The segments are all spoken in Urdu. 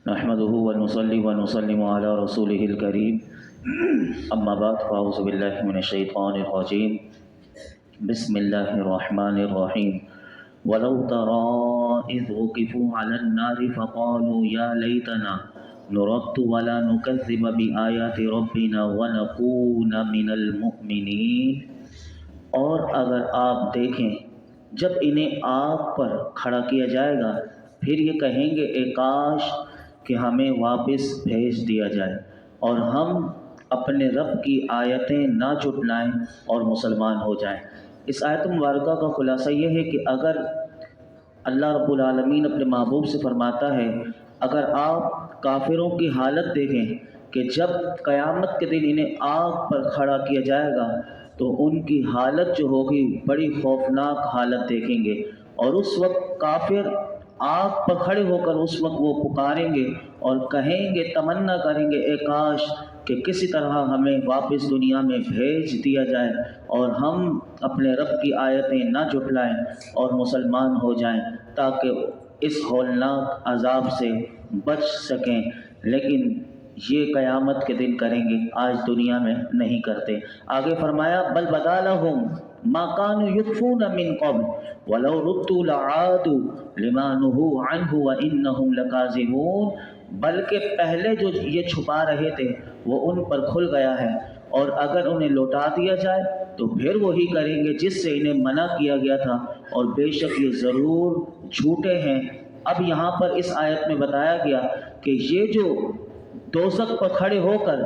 نحمده ونصلي ونسلم على رسوله الكريم اما بعد فاعوذ بالله من الشيطان الرجيم بسم الله الرحمن الرحيم ولو ترى إذ وقفوا على النار فقالوا يا ليتنا نرد ولا نكذب بآيات ربنا ونكون من المؤمنين۔ اور اگر آپ دیکھیں جب انہیں آگ پر کھڑا کیا جائے گا پھر یہ کہیں گے اے کاش کہ ہمیں واپس بھیج دیا جائے اور ہم اپنے رب کی آیتیں نہ جھٹلائیں اور مسلمان ہو جائیں۔ اس آیت مبارکہ کا خلاصہ یہ ہے کہ اگر اللہ رب العالمین اپنے محبوب سے فرماتا ہے اگر آپ کافروں کی حالت دیکھیں کہ جب قیامت کے دن انہیں آگ پر کھڑا کیا جائے گا تو ان کی حالت جو ہوگی بڑی خوفناک حالت دیکھیں گے، اور اس وقت کافر آگ پر کھڑے ہو کر اس وقت وہ پکاریں گے اور کہیں گے، تمنا کریں گے اے کاش کہ کسی طرح ہمیں واپس دنیا میں بھیج دیا جائے اور ہم اپنے رب کی آیتیں نہ جھٹلائیں اور مسلمان ہو جائیں تاکہ اس ہولناک عذاب سے بچ سکیں۔ لیکن یہ قیامت کے دن کریں گے، آج دنیا میں نہیں کرتے۔ آگے فرمایا بل بدا لہم ما كانوا يخفون من قبل ولو ردوا لعادوا لما نهوا عنه وانهم لكاذبون، بلکہ پہلے جو یہ چھپا رہے تھے وہ ان پر کھل گیا ہے، اور اگر انہیں لوٹا دیا جائے تو پھر وہی کریں گے جس سے انہیں منع کیا گیا تھا، اور بے شک یہ ضرور جھوٹے ہیں۔ اب یہاں پر اس آیت میں بتایا گیا کہ یہ جو دوزخ پر کھڑے ہو کر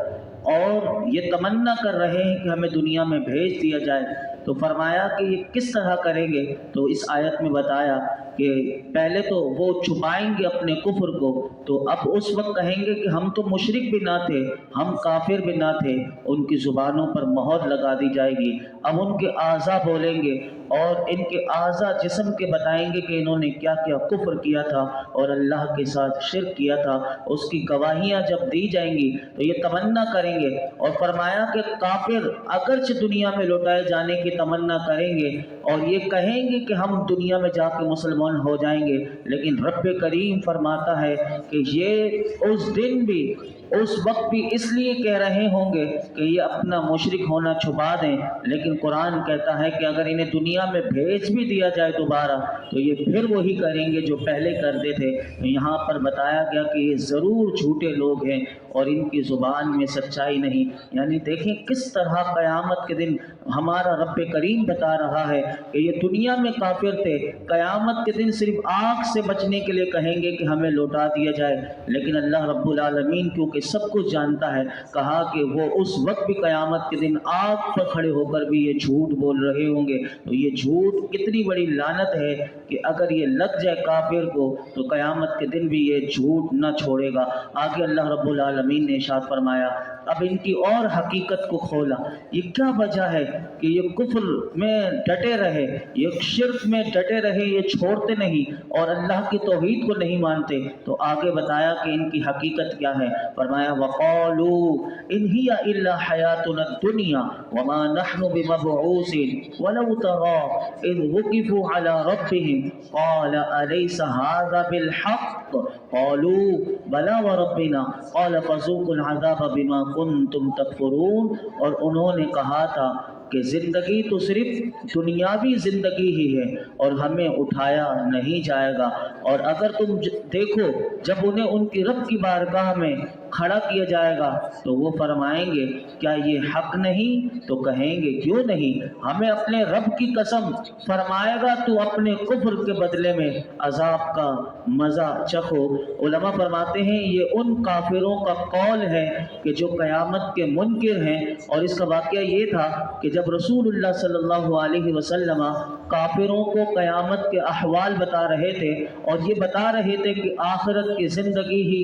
اور یہ تمنا کر رہے ہیں کہ ہمیں دنیا میں بھیج دیا جائے، تو فرمایا کہ یہ کس طرح کریں گے، تو اس آیت میں بتایا کہ پہلے تو وہ چھپائیں گے اپنے کفر کو، تو اب اس وقت کہیں گے کہ ہم تو مشرک بھی نہ تھے، ہم کافر بھی نہ تھے، ان کی زبانوں پر مہر لگا دی جائے گی۔ اب ان کے اعضاء بولیں گے اور ان کے اعضاء جسم کے بتائیں گے کہ انہوں نے کیا کیا کفر کیا تھا اور اللہ کے ساتھ شرک کیا تھا۔ اس کی گواہیاں جب دی جائیں گی تو یہ تمنا کریں گے، اور فرمایا کہ کافر اگرچہ دنیا میں لوٹائے جانے کی تمنا کریں گے اور یہ کہیں گے کہ ہم دنیا میں جا کے مسلمان ہو جائیں گے، لیکن رب کریم فرماتا ہے کہ یہ اس دن بھی اس وقت بھی اس لیے کہہ رہے ہوں گے کہ یہ اپنا مشرک ہونا چھپا دیں، لیکن قرآن کہتا ہے کہ اگر انہیں دنیا میں بھیج بھی دیا جائے دوبارہ تو یہ پھر وہی کریں گے جو پہلے کرتے تھے۔ تو یہاں پر بتایا گیا کہ یہ ضرور جھوٹے لوگ ہیں اور ان کی زبان میں سچائی نہیں۔ یعنی دیکھیں کس طرح قیامت کے دن ہمارا رب کریم بتا رہا ہے کہ یہ دنیا میں کافر تھے، قیامت کے دن صرف آگ سے بچنے کے لیے کہیں گے کہ ہمیں لوٹا دیا جائے، لیکن اللہ رب العالمین کیونکہ سب کچھ جانتا ہے کہا کہ وہ اس وقت بھی قیامت کے دن آگ پر کھڑے ہو کر بھی یہ جھوٹ بول رہے ہوں گے۔ تو یہ جھوٹ کتنی بڑی لعنت ہے کہ اگر یہ لگ جائے کافر کو تو قیامت کے دن بھی یہ جھوٹ نہ چھوڑے گا۔ آگے اللہ رب العالمین نے ارشاد فرمایا، اب ان کی اور حقیقت کو کھولا، یہ کیا وجہ ہے کہ یہ کفر میں ڈٹے رہے، یہ شرک میں ڈٹے رہے، یہ چھوڑتے نہیں اور اللہ کی توحید کو نہیں مانتے۔ تو آگے بتایا کہ ان کی حقیقت کیا ہے، فرمایا وَقَالُوا إِنْ هِيَ إِلَّا حَيَاتُنَا الدُّنْيَا وَمَا نَحْنُ بِمَبْعُوثِينَ وَلَوْ تَرَىٰ إِذْ وُقِفُوا عَلَىٰ رَبِّهِمْ قَالَ أَلَيْسَ هَٰذَا بِالْحَقِّ قَالُوا بَلَىٰ وَرَبِّنَا قَالَ فَذُوقُوا الْعَذَابَ بِمَا كُنتُمْ تَكْفُرُونَ۔ اور انہوں نے کہا تھا کہ زندگی تو صرف دنیاوی زندگی ہی ہے اور ہمیں اٹھایا نہیں جائے گا، اور اگر تم دیکھو جب انہیں ان کی رب کی بارگاہ میں کھڑا کیا جائے گا تو وہ فرمائیں گے کیا یہ حق نہیں؟ تو کہیں گے کیوں نہیں، ہمیں اپنے رب کی قسم، فرمائے گا تو اپنے کفر کے بدلے میں عذاب کا مزہ چکھو۔ علماء فرماتے ہیں یہ ان کافروں کا قول ہے کہ جو قیامت کے منکر ہیں، اور اس کا واقعہ یہ تھا کہ جب رسول اللہ صلی اللہ علیہ وسلم کافروں کو قیامت کے احوال بتا رہے تھے اور یہ بتا رہے تھے کہ آخرت کی زندگی ہی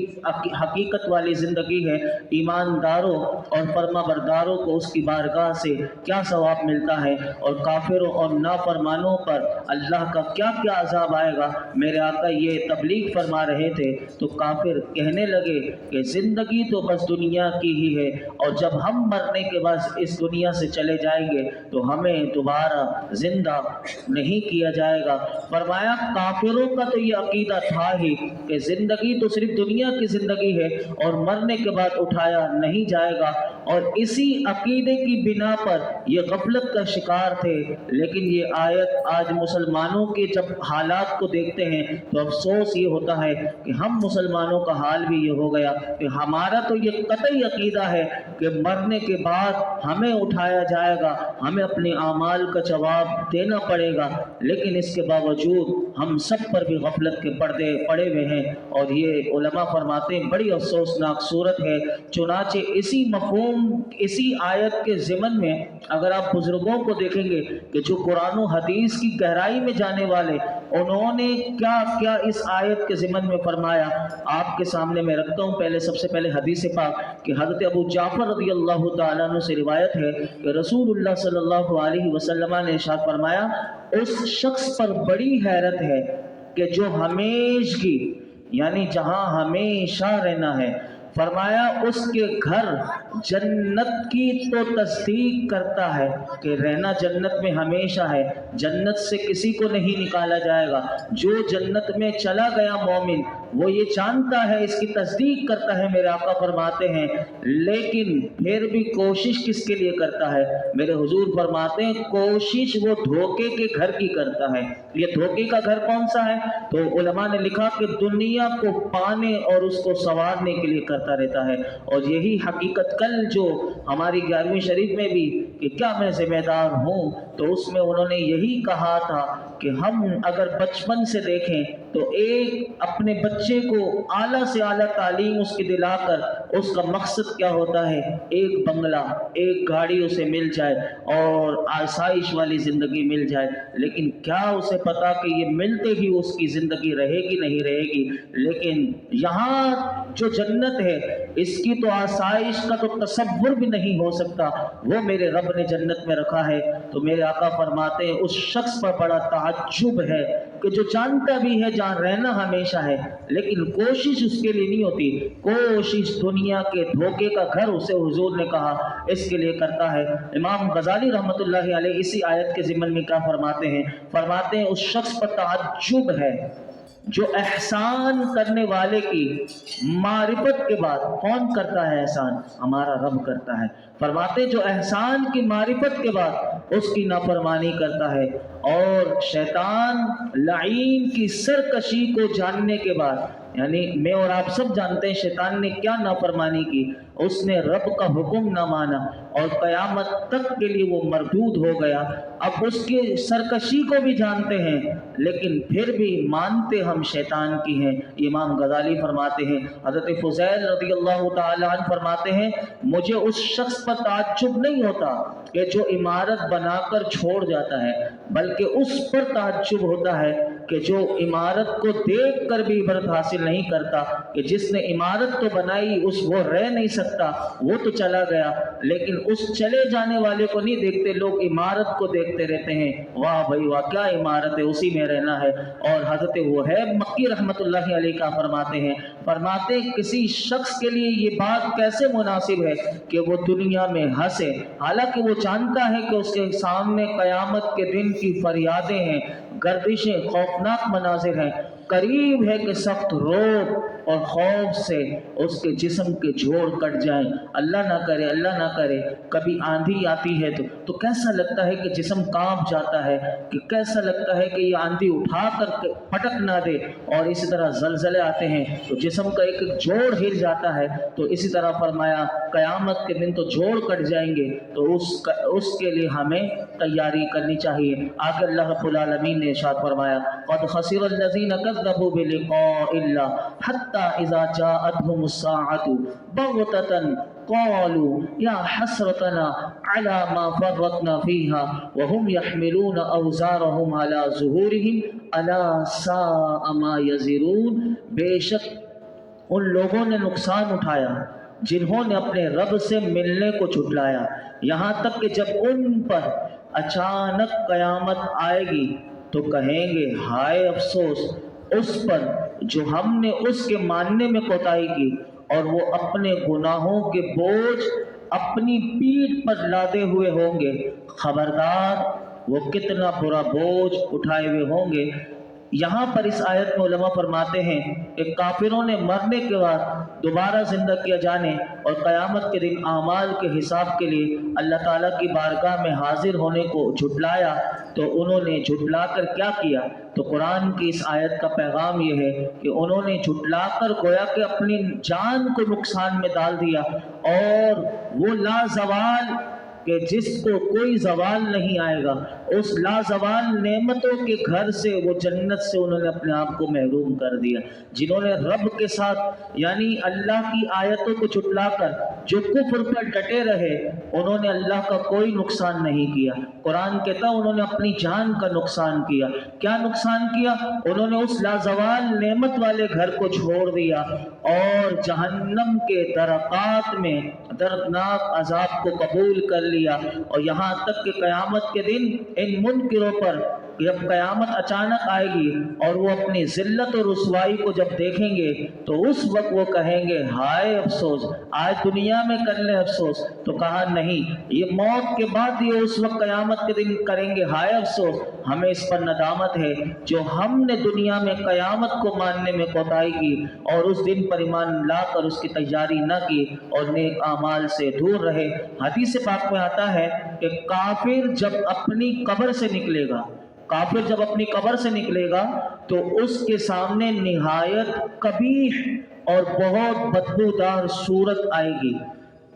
حقیقت والی زندگی ہے، ایمانداروں اور فرما برداروں کو اس کی بارگاہ سے کیا ثواب ملتا ہے، اور کافروں اور نافرمانوں پر اللہ کا کیا کیا عذاب آئے گا۔ میرے آقا یہ تبلیغ فرما رہے تھے تو کافر کہنے لگے کہ زندگی تو بس دنیا کی ہی ہے، اور جب ہم مرنے کے بعد اس دنیا سے چلے جائیں گے تو ہمیں دوبارہ زندہ نہیں کیا جائے گا۔ فرمایا کافروں کا تو یہ عقیدہ تھا ہی کہ زندگی تو صرف دنیا کی زندگی ہے اور مرنے کے بعد اٹھایا نہیں جائے گا، اور اسی عقیدے کی بنا پر یہ غفلت کا شکار تھے۔ لیکن یہ آیت آج مسلمانوں کے جب حالات کو دیکھتے ہیں تو افسوس یہ ہوتا ہے کہ ہم مسلمانوں کا حال بھی یہ ہو گیا کہ ہمارا تو یہ قطعی عقیدہ ہے کہ مرنے کے بعد ہمیں اٹھایا جائے گا، ہمیں اپنے اعمال کا جواب دینا پڑے گا، لیکن اس کے باوجود ہم سب پر بھی غفلت کے پردے پڑے ہوئے ہیں، اور یہ علماء فرماتے ہیں بڑی افسوسناک صورت ہے۔ چنانچہ اسی مفہوم، اسی آیت کے ضمن میں اگر آپ بزرگوں کو دیکھیں گے کہ جو قرآن و حدیث کی گہرائی میں جانے والے، انہوں نے کیا کیا اس آیت کے ضمن میں فرمایا، آپ کے سامنے میں رکھتا ہوں۔ پہلے سب سے پہلے حدیث پاک کہ حضرت ابو جعفر رضی اللہ تعالیٰ عنہ سے روایت ہے کہ رسول اللہ صلی اللہ علیہ وسلم نے ارشاد فرمایا، اس شخص پر بڑی حیرت ہے کہ جو ہمیشگی یعنی جہاں ہمیشہ رہنا ہے، فرمایا اس کے گھر جنت کی تو تصدیق کرتا ہے کہ رہنا جنت میں ہمیشہ ہے، جنت سے کسی کو نہیں نکالا جائے گا۔ جو جنت میں چلا گیا مومن وہ یہ جانتا ہے، اس کی تصدیق کرتا ہے، میرے آقا فرماتے ہیں، لیکن پھر بھی کوشش کس کے لیے کرتا ہے؟ میرے حضور فرماتے ہیں کوشش وہ دھوکے کے گھر کی کرتا ہے۔ یہ دھوکے کا گھر کون سا ہے؟ تو علماء نے لکھا کہ دنیا کو پانے اور اس کو سنوارنے کے لیے کرتا رہتا ہے، اور یہی حقیقت کل جو ہماری 11ویں شریف میں بھی کہ کیا میں ذمہ دار ہوں، تو اس میں انہوں نے یہی کہا تھا کہ ہم اگر بچپن سے دیکھیں تو ایک اپنے بچے کو اعلیٰ سے اعلیٰ تعلیم اس کی دلا کر اس کا مقصد کیا ہوتا ہے؟ ایک بنگلہ، ایک گاڑی اسے مل جائے اور آسائش والی زندگی مل جائے، لیکن کیا اسے پتا کہ یہ ملتے ہی اس کی زندگی رہے گی نہیں رہے گی؟ لیکن یہاں جو جنت ہے اس کی تو آسائش کا تو تصور بھی نہیں ہو سکتا، وہ میرے رب نے جنت میں رکھا ہے۔ تو میرے آقا فرماتے ہیں اس شخص پر بڑا تعجب ہے کہ جو جانتا بھی ہے جہاں رہنا ہمیشہ ہے، لیکن کوشش اس کے لیے نہیں ہوتی، کوشش دنیا کے دھوکے کا گھر اسے حضور نے کہا اس کے لیے کرتا ہے۔ امام غزالی رحمۃ اللہ علیہ اسی آیت کے ضمن میں کیا فرماتے ہیں؟ فرماتے ہیں اس شخص پر تعجب ہے جو احسان کرنے والے کی معرفت کے بعد، کون کرتا ہے احسان؟ ہمارا رب کرتا ہے۔ فرماتے جو احسان کی معرفت کے بعد اس کی نافرمانی کرتا ہے، اور شیطان لعین کی سرکشی کو جاننے کے بعد، یعنی میں اور آپ سب جانتے ہیں شیطان نے کیا نافرمانی کی، اس نے رب کا حکم نہ مانا اور قیامت تک کے لیے وہ مردود ہو گیا۔ اب اس کی سرکشی کو بھی جانتے ہیں لیکن پھر بھی مانتے ہم شیطان کی ہیں۔ امام غزالی فرماتے ہیں، حضرت فضیل رضی اللہ تعالی عنہ فرماتے ہیں مجھے اس شخص پر تعجب نہیں ہوتا کہ جو عمارت بنا کر چھوڑ جاتا ہے، بلکہ اس پر تعجب ہوتا ہے کہ جو عمارت کو دیکھ کر بھی عبرت حاصل نہیں کرتا، کہ جس نے عمارت تو بنائی اس وہ رہ نہیں سکتا، وہ تو چلا گیا، لیکن اس چلے جانے والے کو نہیں دیکھتے، لوگ عمارت کو دیکھتے رہتے ہیں، واہ بھائی واہ کیا عمارت ہے، اسی میں رہنا ہے۔ اور حضرت وہیب مکی رحمۃ اللہ علیہ کا فرماتے ہیں کسی شخص کے لیے یہ بات کیسے مناسب ہے کہ وہ دنیا میں ہنسے، حالانکہ وہ جانتا ہے کہ اس کے سامنے قیامت کے دن کی فریادیں ہیں، گردشیں، خوفناک مناظر ہیں، قریب ہے کہ سخت روب اور خوف سے اس کے جسم کے جوڑ کٹ جائیں۔ اللہ نہ کرے، اللہ نہ کرے، کبھی آندھی آتی ہے تو کیسا لگتا ہے کہ جسم کانپ جاتا ہے، کہ کیسا لگتا ہے کہ یہ آندھی اٹھا کر پٹک نہ دے، اور اسی طرح زلزلے آتے ہیں تو جسم کا ایک جوڑ ہل جاتا ہے، تو اسی طرح فرمایا قیامت کے دن تو جوڑ کٹ جائیں گے، تو اس کے لیے ہمیں تیاری کرنی چاہیے۔ آگے اللہ رب العالمین نے ارشاد فرمایا قد خسر الذین کذبوا بلقاء اللہ حتی اذا جاءتهم الساعة بغتة قالوا یا حسرتنا على ما فرطنا فيها وهم يحملون اوزارهم على ظهورهم الا ساء ما يزرون۔ بے شک ان لوگوں نے نقصان اٹھایا جنہوں نے اپنے رب سے ملنے کو جھٹلایا، یہاں تک کہ جب ان پر اچانک قیامت آئے گی تو کہیں گے ہائے افسوس اس پر جو ہم نے اس کے ماننے میں کوتاہی کی، اور وہ اپنے گناہوں کے بوجھ اپنی پیٹھ پر لادے ہوئے ہوں گے، خبردار وہ کتنا برا بوجھ اٹھائے ہوئے ہوں گے۔ یہاں پر اس آیت میں علماء فرماتے ہیں کہ کافروں نے مرنے کے بعد دوبارہ زندہ کیا جانے اور قیامت کے دن اعمال کے حساب کے لیے اللہ تعالیٰ کی بارگاہ میں حاضر ہونے کو جھٹلایا، تو انہوں نے جھٹلا کر کیا کیا؟ تو قرآن کی اس آیت کا پیغام یہ ہے کہ انہوں نے جھٹلا کر گویا کہ اپنی جان کو نقصان میں ڈال دیا، اور وہ لازوال کہ جس کو کوئی زوال نہیں آئے گا، اس لازوال نعمتوں کے گھر سے، وہ جنت سے انہوں نے اپنے آپ کو محروم کر دیا۔ جنہوں نے رب کے ساتھ یعنی اللہ کی آیتوں کو جھٹلا کر جو کفر پر ڈٹے رہے، انہوں نے اللہ کا کوئی نقصان نہیں کیا۔ قرآن کہتا ہے انہوں نے اپنی جان کا نقصان کیا۔ کیا نقصان کیا؟ انہوں نے اس لازوال نعمت والے گھر کو چھوڑ دیا اور جہنم کے درکات میں دردناک عذاب کو قبول کر لیا، اور یہاں تک کہ قیامت کے دن ان منکروں پر جب قیامت اچانک آئے گی اور وہ اپنی ذلت اور رسوائی کو جب دیکھیں گے تو اس وقت وہ کہیں گے ہائے افسوس، آج دنیا میں کر لیں افسوس، تو کہا نہیں، یہ موت کے بعد یہ اس وقت قیامت کے دن کریں گے ہائے افسوس، ہمیں اس پر ندامت ہے جو ہم نے دنیا میں قیامت کو ماننے میں کوتاہی کی اور اس دن پر ایمان لا کر اس کی تیاری نہ کی اور نیک اعمال سے دور رہے۔ حدیث پاک میں آتا ہے کہ کافر جب اپنی قبر سے نکلے گا، کافر جب اپنی قبر سے نکلے گا تو اس کے سامنے نہایت قبیح اور بہت بدبودار صورت آئے گی،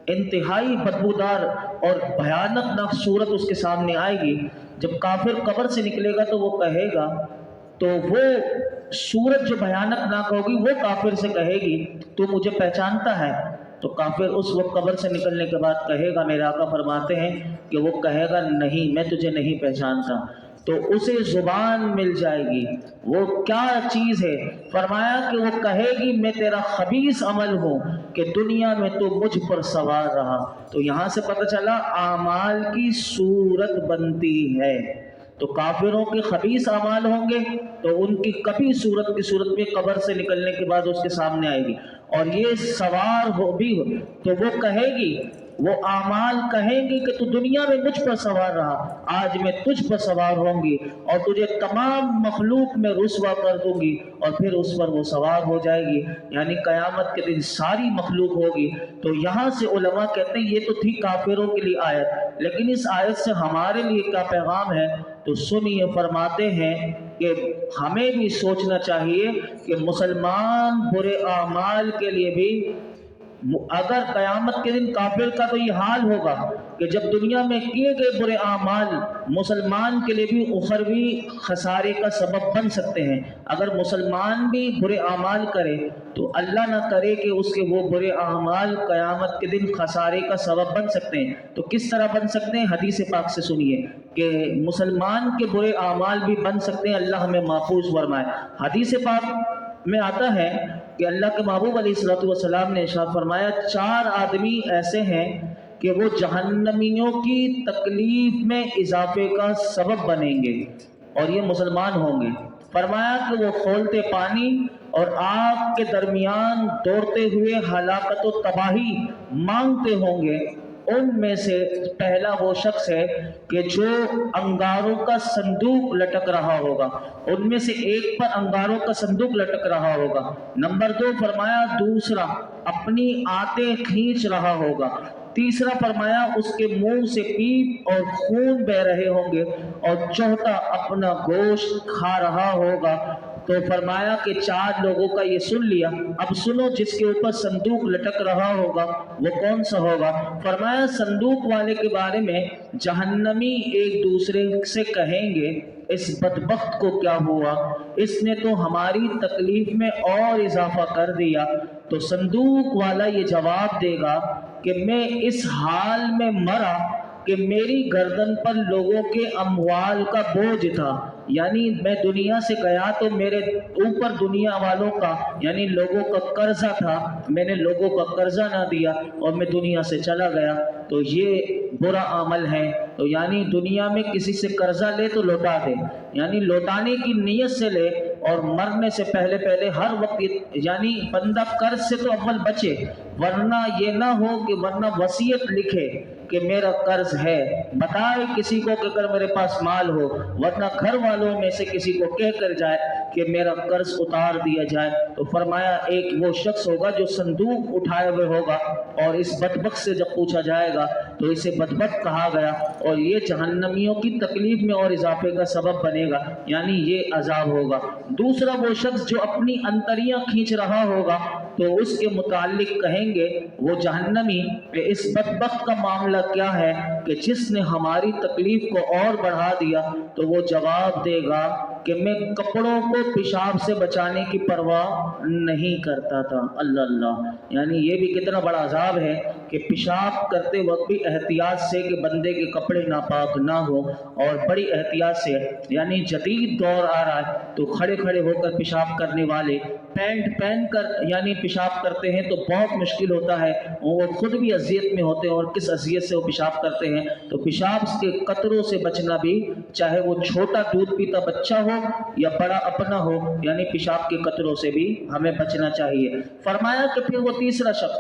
انتہائی بدبودار اور بھیانک ناک صورت اس کے سامنے آئے گی۔ جب کافر قبر سے نکلے گا تو وہ کہے گا، تو وہ صورت جو بھیانک ناک ہوگی وہ کافر سے کہے گی تو مجھے پہچانتا ہے؟ تو کافر اس وقت قبر سے نکلنے کے بعد کہے گا، میرے آقا فرماتے ہیں کہ وہ کہے گا نہیں، میں تجھے نہیں پہچانتا۔ تو اسے زبان مل جائے گی، وہ کیا چیز ہے؟ فرمایا کہ وہ کہے گی میں تیرا خبیث عمل ہوں کہ دنیا میں تو مجھ پر سوار رہا۔ تو یہاں سے پتہ چلا اعمال کی صورت بنتی ہے۔ تو کافروں کے خبیث اعمال ہوں گے تو ان کی کبھی صورت کی صورت میں قبر سے نکلنے کے بعد اس کے سامنے آئے گی، اور یہ سوار ہو بھی تو وہ کہے گی، وہ اعمال کہیں گی کہ تو دنیا میں مجھ پر سوار رہا، آج میں تجھ پر سوار ہوں گی اور تجھے تمام مخلوق میں رسوا کر دوں گی، اور پھر اس پر وہ سوار ہو جائے گی، یعنی قیامت کے دن ساری مخلوق ہوگی۔ تو یہاں سے علماء کہتے ہیں یہ تو تھی کافروں کے لیے آیت، لیکن اس آیت سے ہمارے لیے کیا پیغام ہے؟ تو سنیے، فرماتے ہیں کہ ہمیں بھی سوچنا چاہیے کہ مسلمان برے اعمال کے لیے بھی، اگر قیامت کے دن کافر کا تو یہ حال ہوگا کہ جب دنیا میں کیے گئے برے اعمال مسلمان کے لیے بھی اخروی خسارے کا سبب بن سکتے ہیں۔ اگر مسلمان بھی برے اعمال کرے تو اللہ نہ کرے کہ اس کے وہ برے اعمال قیامت کے دن خسارے کا سبب بن سکتے ہیں۔ تو کس طرح بن سکتے ہیں؟ حدیث پاک سے سنیے کہ مسلمان کے برے اعمال بھی بن سکتے ہیں، اللہ ہمیں محفوظ فرمائے۔ حدیث پاک میں آتا ہے کہ اللہ کے محبوب علیہ الصلوۃ والسلام نے ارشاد فرمایا 4 آدمی ایسے ہیں کہ وہ جہنمیوں کی تکلیف میں اضافے کا سبب بنیں گے، اور یہ مسلمان ہوں گے۔ فرمایا کہ وہ کھولتے پانی اور آگ کے درمیان دوڑتے ہوئے ہلاکت و تباہی مانگتے ہوں گے۔ ان میں سے پہلا وہ شخص ہے کہ جو انگاروں کا صندوق لٹک رہا ہوگا، ان میں سے ایک پر انگاروں کا صندوق لٹک رہا ہوگا۔ نمبر 2 فرمایا دوسرا اپنی آنتیں کھینچ رہا ہوگا۔ تیسرا فرمایا اس کے منہ سے پیپ اور خون بہ رہے ہوں گے، اور چوتھا اپنا گوشت کھا رہا ہوگا۔ تو فرمایا کہ 4 لوگوں کا یہ سن لیا، اب سنو جس کے اوپر صندوق لٹک رہا ہوگا وہ کون سا ہوگا؟ فرمایا صندوق والے کے بارے میں جہنمی ایک دوسرے سے کہیں گے اس بدبخت کو کیا ہوا، اس نے تو ہماری تکلیف میں اور اضافہ کر دیا۔ تو صندوق والا یہ جواب دے گا کہ میں اس حال میں مرا کہ میری گردن پر لوگوں کے اموال کا بوجھ تھا، یعنی میں دنیا سے گیا تو میرے اوپر دنیا والوں کا یعنی لوگوں کا قرضہ تھا، میں نے لوگوں کا قرضہ نہ دیا اور میں دنیا سے چلا گیا، تو یہ برا عمل ہے۔ تو یعنی دنیا میں کسی سے قرضہ لے تو لوٹا دے، یعنی لوٹانے کی نیت سے لے، اور مرنے سے پہلے ہر وقت یعنی بندہ قرض سے تو اول بچے، ورنہ یہ نہ ہو کہ ورنہ وصیت لکھے کہ میرا قرض ہے، بتائے کسی کو کہ اگر میرے پاس مال ہو، ورنہ گھر والوں میں سے کسی کو کہہ کر جائے کہ میرا قرض اتار دیا جائے۔ تو فرمایا ایک وہ شخص ہوگا جو صندوق اٹھائے ہوئے ہوگا، اور اس بدبخت سے جب پوچھا جائے گا تو اسے بدبخت کہا گیا، اور یہ جہنمیوں کی تکلیف میں اور اضافے کا سبب بنے گا، یعنی یہ عذاب ہوگا۔ دوسرا وہ شخص جو اپنی انتریاں کھینچ رہا ہوگا تو اس کے متعلق کہیں گے وہ جہنمی کہ اس بدبخت کا معاملہ کیا ہے کہ جس نے ہماری تکلیف کو اور بڑھا دیا، تو وہ جواب دے گا کہ میں کپڑوں کو پیشاب سے بچانے کی پرواہ نہیں کرتا تھا۔ اللہ اللہ، یعنی یہ بھی کتنا بڑا عذاب ہے کہ پیشاب کرتے وقت بھی احتیاط سے کہ بندے کے کپڑے ناپاک نہ ہو، اور بڑی احتیاط سے، یعنی جدید دور آ رہا ہے تو کھڑے کھڑے ہو کر پیشاب کرنے والے پینٹ پہن کر یعنی پیشاب کرتے ہیں تو بہت مشکل ہوتا ہے، وہ خود بھی اذیت میں ہوتے ہیں، اور کس اذیت سے وہ پیشاب کرتے ہیں۔ تو پیشاب کے قطروں سے بچنا بھی، چاہے وہ چھوٹا دودھ پیتا بچہ ہو یا بڑا اپنا ہو، یعنی پیشاب کے قطروں سے بھی ہمیں بچنا چاہیے۔ فرمایا کہ پھر وہ تیسرا شخص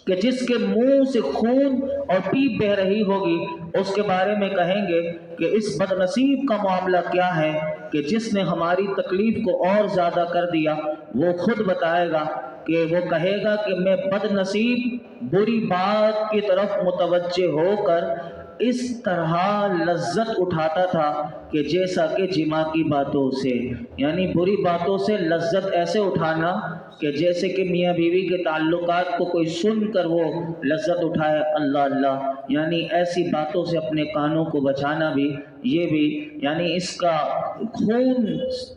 کہ جس کے منہ سے خون اور پیپ بہ رہی ہوگی، اس کے بارے میں کہیں گے کہ اس بد نصیب کا معاملہ کیا ہے کہ جس نے ہماری تکلیف کو اور زیادہ کر دیا۔ وہ خود بتائے گا کہ وہ کہے گا کہ میں بد نصیب بری بات کی طرف متوجہ ہو کر اس طرح لذت اٹھاتا تھا کہ جیسا کہ جماع کی باتوں سے، یعنی بری باتوں سے لذت ایسے اٹھانا کہ جیسے کہ میاں بیوی کے تعلقات کو کوئی سن کر وہ لذت اٹھائے۔ اللہ اللہ، یعنی ایسی باتوں سے اپنے کانوں کو بچانا بھی، یہ بھی یعنی اس کا خون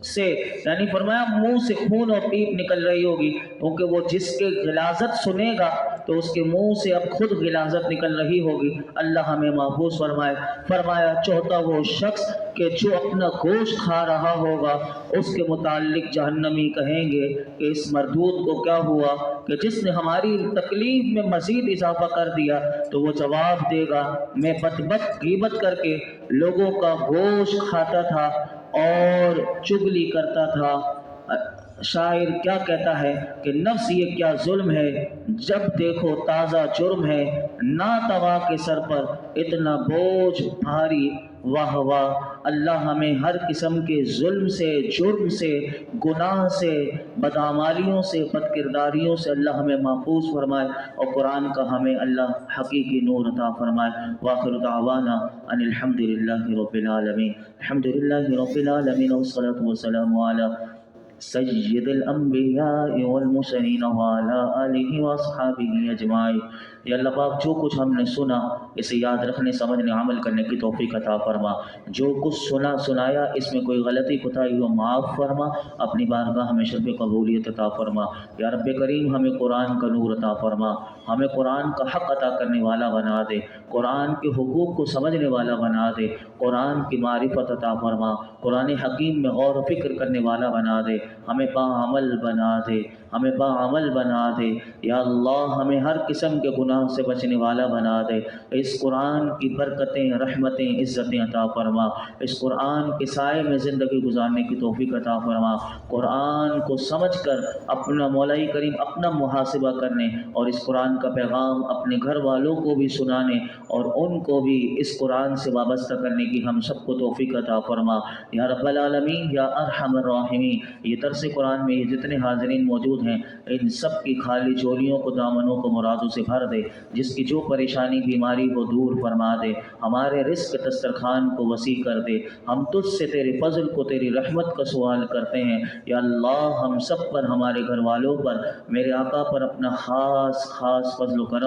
سے، یعنی فرمایا منہ سے خون اور پیپ نکل رہی ہوگی، کیونکہ وہ جس کے غلاظت سنے گا تو اس کے منہ سے اب خود غلاظت نکل رہی ہوگی۔ اللہ ہمیں محفوظ فرمائے۔ فرمایا چوتھا وہ شخص کہ جو اپنا گوشت کھا رہا ہوگا، اس کے متعلق جہنمی کہیں گے کہ اس مردود کو کیا ہوا کہ جس نے ہماری تکلیف میں مزید اضافہ کر دیا۔ تو وہ جواب دے گا میں بدبخت غیبت کر کے لوگوں کا گوشت کھاتا تھا اور چغلی کرتا تھا۔ شاعر کیا کہتا ہے کہ نفس یہ کیا ظلم ہے، جب دیکھو تازہ جرم ہے، ناتوا کے سر پر اتنا بوجھ بھاری، واہ واہ۔ اللہ ہمیں ہر قسم کے ظلم سے، جرم سے، گناہ سے، بدعمالیوں سے، بد کرداریوں سے اللہ ہمیں محفوظ فرمائے، اور قرآن کا ہمیں اللہ حقیقی نور عطا فرمائے۔ وآخر دعوانا ان الحمد للہ رب العالمین، الحمد للہ رب العالمین، والصلاة والسلام علی سید الانبیاء والمرسلین وعلی آلہ واصحابہ اجمعین۔ یا اللہ پاک جو کچھ ہم نے سنا اسے یاد رکھنے، سمجھنے، عمل کرنے کی توفیق عطا فرما۔ جو کچھ سنایا اس میں کوئی غلطی کوتاہی ہو معاف فرما، اپنی بارگاہ ہمیں شرف قبولیت عطا فرما۔ یا رب کریم ہمیں قرآن کا نور عطا فرما، ہمیں قرآن کا حق عطا کرنے والا بنا دے، قرآن کے حقوق کو سمجھنے والا بنا دے، قرآن کی معرفت عطا فرما، قرآن حکیم میں غور و فکر کرنے والا بنا دے، ہمیں باعمل بنا دے، ہمیں باعمل بنا دے۔ یا اللہ ہمیں ہر قسم کے گناہ سے بچنے والا بنا دے۔ اس قرآن کی برکتیں، رحمتیں، عزتیں عطا فرما، اس قرآن کے سائے میں زندگی گزارنے کی توفیق عطا فرما۔ قرآن کو سمجھ کر اپنا مولا کریم اپنا محاسبہ کرنے، اور اس قرآن کا پیغام اپنے گھر والوں کو بھی سنانے اور ان کو بھی اس قرآن سے وابستہ کرنے کی ہم سب کو توفیق عطا فرما۔ یا رب العالمین، یا ارحم الراحمین، یہ درس قرآن میں جتنے حاضرین موجود ہیں ان سب کی خالی جولیوں کو، دامنوں کو مرادوں سے بھر دے، جس کی جو پریشانی بیماری کو دور فرما دے، ہمارے رزق دسترخوان کو وسیع کر دے۔ ہم تجھ سے تیرے فضل کو، تیری رحمت کا سوال کرتے ہیں۔ یا اللہ ہم سب پر، ہمارے گھر والوں پر، میرے آقا پر اپنا خاص فضل و کرم